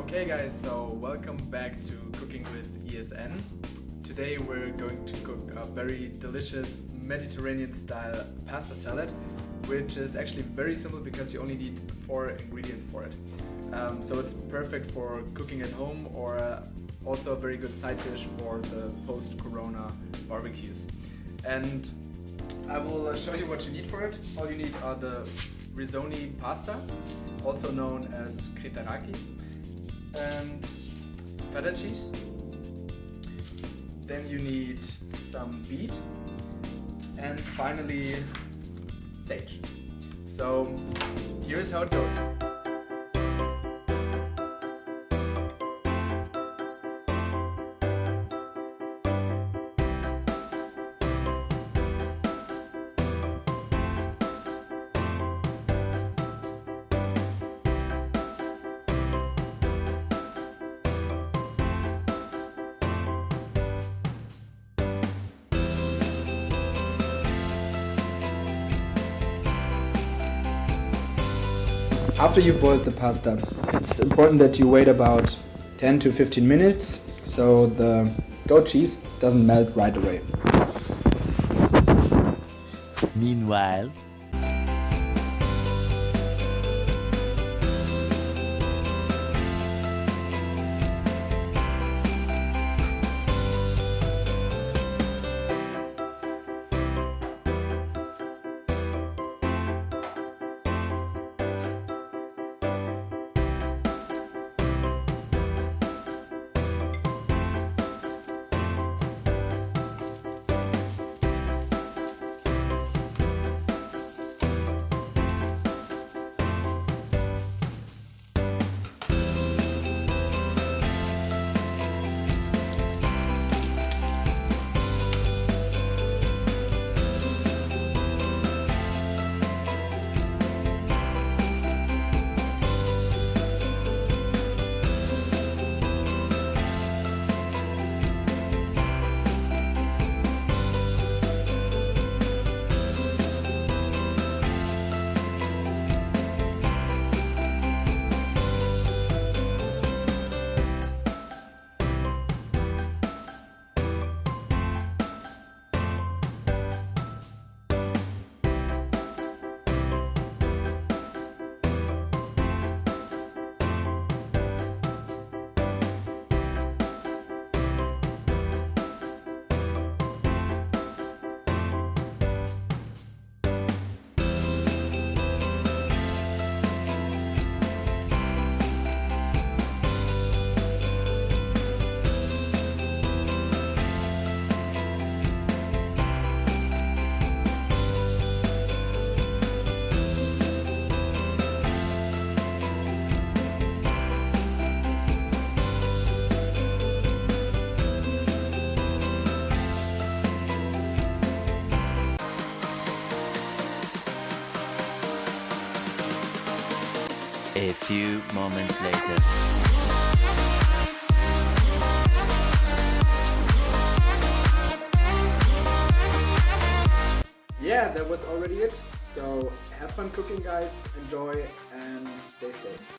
Okay guys, so welcome back to Cooking with ESN. Today we're going to cook a very delicious Mediterranean style pasta salad, which is actually very simple because you only need 4 ingredients for it. So it's perfect for cooking at home or also a very good side dish for the post-corona barbecues. And I will show you what you need for it. All you need are the Risoni-Pasta, also known as kretaraki, and feta cheese. Then you need some beet, and finally sage. So here's how it goes. After you boiled the pasta, it's important that you wait about 10 to 15 minutes so the goat cheese doesn't melt right away. Meanwhile, a few moments later. Yeah, that was already it. So have fun cooking guys, enjoy and stay safe.